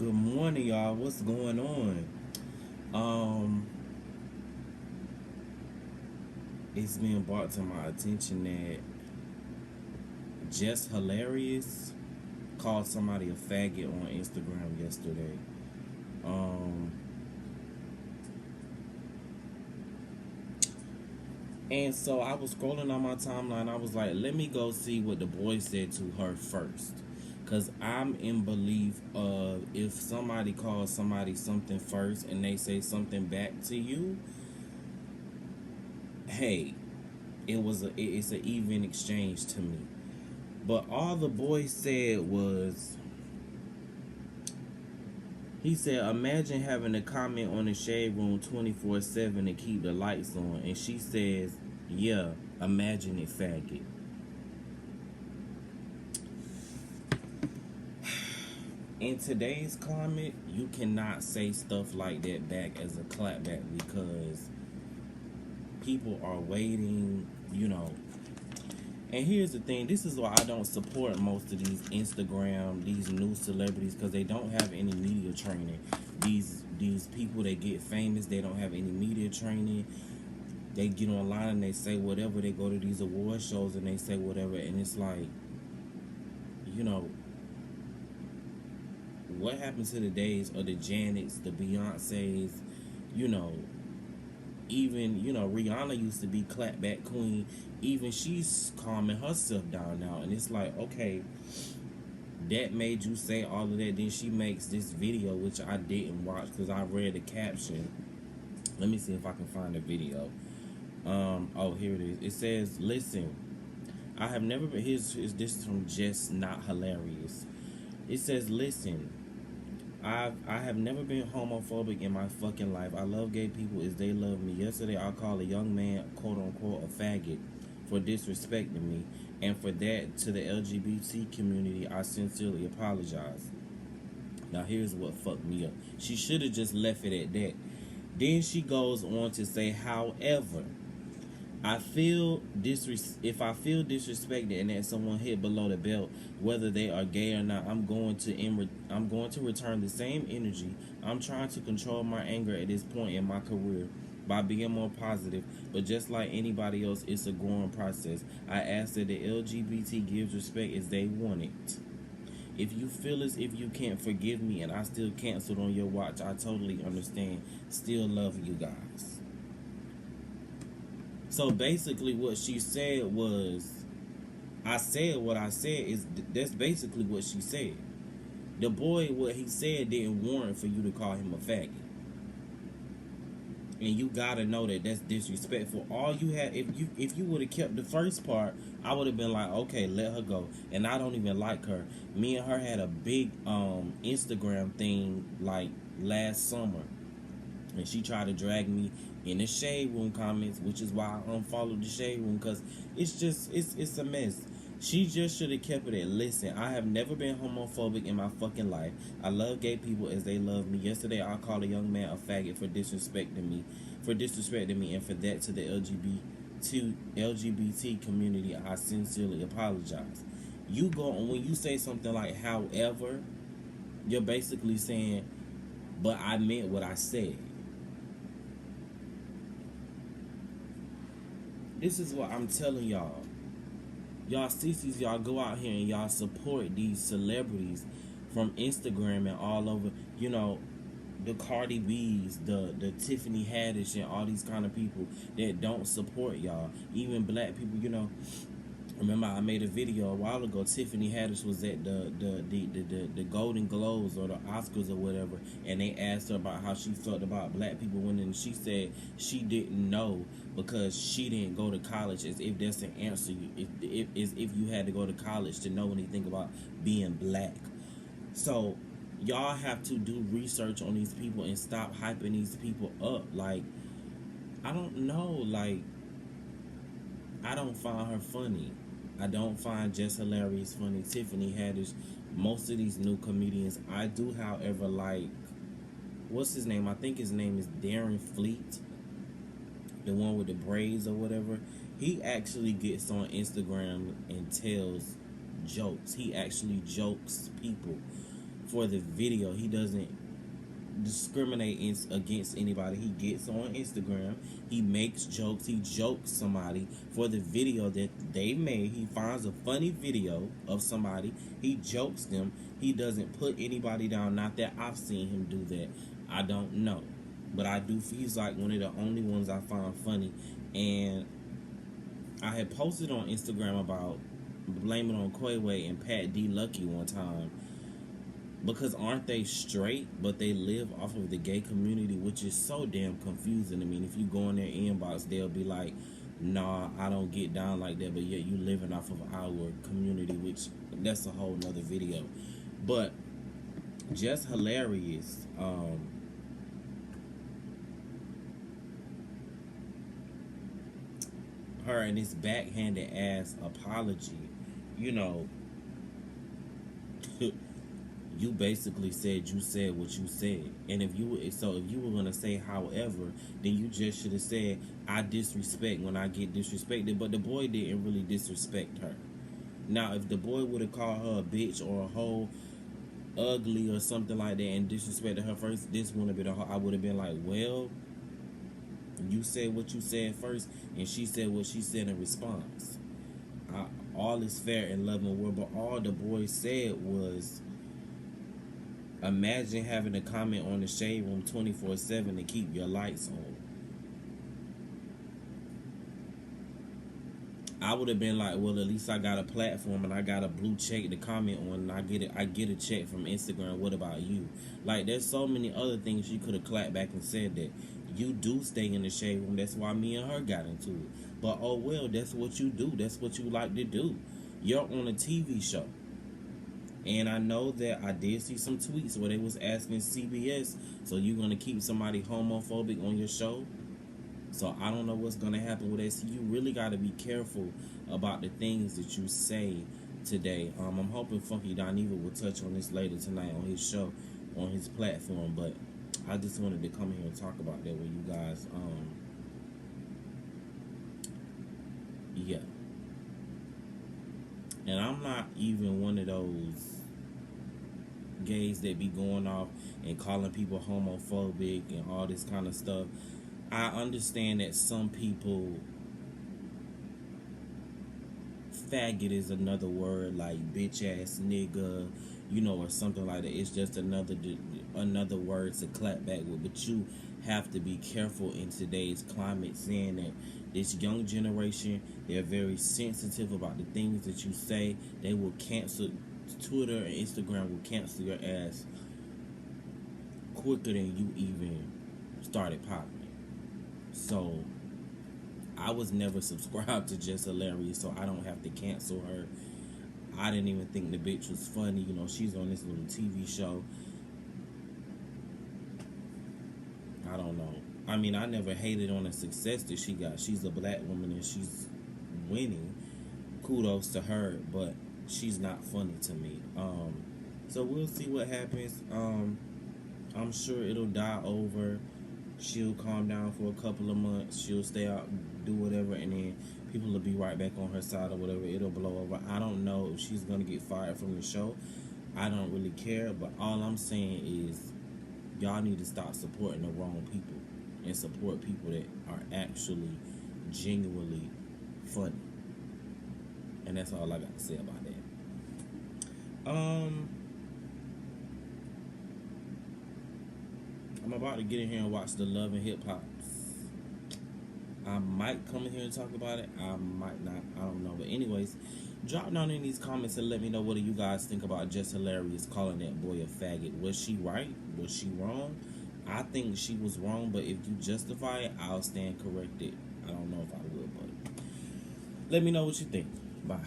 Good morning, y'all. What's going on? Um, it's been brought to my attention that Jess Hilarious called somebody a faggot on Instagram yesterday. Um, and so I was scrolling on my timeline. I was like, let me go see what the boy said to her first. Cause I'm in belief of if somebody calls somebody something first and they say something back to you, hey, it's an even exchange to me. But all the boy said was, he said, imagine having a comment on the shade room 24/7 and keep the lights on. And she says, yeah, imagine it, faggot. In today's climate, you cannot say stuff like that back as a clapback because people are waiting, you know. And here's the thing, this is why I don't support most of these Instagram, these new celebrities, because they don't have any media training. These people that get famous, they don't have any media training. They get online and they say whatever. They go to these award shows and they say whatever. And it's like, you know, what happened to the days of the Janets, the Beyoncés, you know, even, you know, Rihanna used to be clapback queen. Even she's calming herself down now. And it's like, okay, that made you say all of that. Then she makes this video, which I didn't watch because I read the caption. Let me see if I can find the video. Oh, here it is. It says, listen, I have never been, this is from Jess, not Hilarious. It says, listen, I have never been homophobic in my fucking life. I love gay people as they love me. Yesterday, I called a young man, quote unquote, a faggot for disrespecting me. And for that, to the LGBT community, I sincerely apologize. Now, here's what fucked me up. She should have just left it at that. Then she goes on to say, however, if I feel disrespected and that someone hit below the belt, whether they are gay or not, I'm going to return the same energy. I'm trying to control my anger at this point in my career by being more positive, but just like anybody else, it's a growing process. I ask that the LGBT gives respect as they want it. If you feel as if you can't forgive me and I still canceled on your watch, I totally understand. Still love you guys. So basically what she said was, I said what I said, that's basically what she said. The boy, what he said didn't warrant for you to call him a faggot. And you gotta know that that's disrespectful. All you had, if you would have kept the first part, I would have been like, okay, let her go. And I don't even like her. Me and her had a big Instagram thing like last summer, and she tried to drag me in the shade room comments, which is why I unfollowed the shade room, because it's a mess. She just should have kept it at, listen, I have never been homophobic in my fucking life. I love gay people as they love me. Yesterday I called a young man a faggot for disrespecting me, and for that, to the LGBT community, I sincerely apologize. You go, when you say something like however, you're basically saying, but I meant what I said. This is what I'm telling y'all. Y'all sissies, y'all go out here and y'all support these celebrities from Instagram and all over, you know, the Cardi B's, the Tiffany Haddish, and all these kind of people that don't support y'all. Even black people, you know. Remember, I made a video a while ago. Tiffany Haddish was at the Golden Globes or the Oscars or whatever, and they asked her about how she felt about black people winning, and she said she didn't know because she didn't go to college. As if that's an answer. If you had to go to college to know anything about being black. So y'all have to do research on these people and stop hyping these people up. Like, I don't know. Like, I don't find her funny. I don't find Jess Hilarious funny. Tiffany Haddish. Most of these new comedians. I do, however, like, what's his name? I think his name is Darren Fleet. The one with the braids or whatever. He actually gets on Instagram and tells jokes. He actually jokes people. for the video. He doesn't discriminate against anybody. He gets on Instagram, he makes jokes, he jokes somebody for the video that they made. He finds a funny video of somebody, he jokes them. He doesn't put anybody down. Not that I've seen him do that, I don't know, but I do. He's like one of the only ones I find funny. And I had posted on Instagram about blaming on Quayway and Pat D Lucky one time, because aren't they straight, but they live off of the gay community, which is so damn confusing. I mean, if you go in their inbox, they'll be like, nah, I don't get down like that, but yet you living off of our community, which that's a whole nother video. But just Hilarious. Her and this backhanded ass apology, you know, you basically said what you said. And if you were gonna say however, then you just should have said I disrespect when I get disrespected. But the boy didn't really disrespect her. Now, if the boy would have called her a bitch or a hoe, ugly or something like that, and disrespected her first, this wouldn't have been a hoe. I would have been like, well, you said what you said first, and she said what she said in response. All is fair in love and war, but all the boy said was, imagine having to comment on the Shade Room 24/7 to keep your lights on. I would have been like, well, at least I got a platform and I got a blue check to comment on, and I get a check from Instagram. What about you? Like, there's so many other things you could have clapped back and said that you do stay in the Shade Room. That's why me and her got into it. But oh well, that's what you do. That's what you like to do. You're on a TV show. And I know that I did see some tweets where they was asking CBS, so you're going to keep somebody homophobic on your show? So I don't know what's going to happen with that. So you really got to be careful about the things that you say today. I'm hoping Funky Dineva will touch on this later tonight on his show, on his platform. But I just wanted to come here and talk about that with you guys. Yeah. And I'm not even one of those gays that be going off and calling people homophobic and all this kind of stuff. I understand that some people, faggot is another word like bitch ass nigga, you know, or something like that. It's just another word to clap back with. But you have to be careful in today's climate, saying that this young generation, they're very sensitive about the things that you say. They will cancel, Twitter and Instagram will cancel your ass quicker than you even started popping. So I was never subscribed to Jess Hilarious, so I don't have to cancel her. I didn't even think the bitch was funny. You know, she's on this little TV show. I don't know. I mean, I never hated on the success that she got. She's a black woman and she's winning. Kudos to her, but she's not funny to me. So we'll see what happens. I'm sure it'll die over. She'll calm down for a couple of months. She'll stay out, do whatever, and then people will be right back on her side or whatever. It'll blow over. I don't know if she's going to get fired from the show. I don't really care, but all I'm saying is y'all need to stop supporting the wrong people and support people that are actually genuinely funny. And that's all I got to say about that. I'm about to get in here and watch the Love and Hip Hops. I might come in here and talk about it. I might not. I don't know. But anyways, drop down in these comments and let me know what do you guys think about Jess Hilarious calling that boy a faggot. Was she right? Was she wrong? I think she was wrong, but if you justify it, I'll stand corrected. I don't know if I will, but let me know what you think. Bye.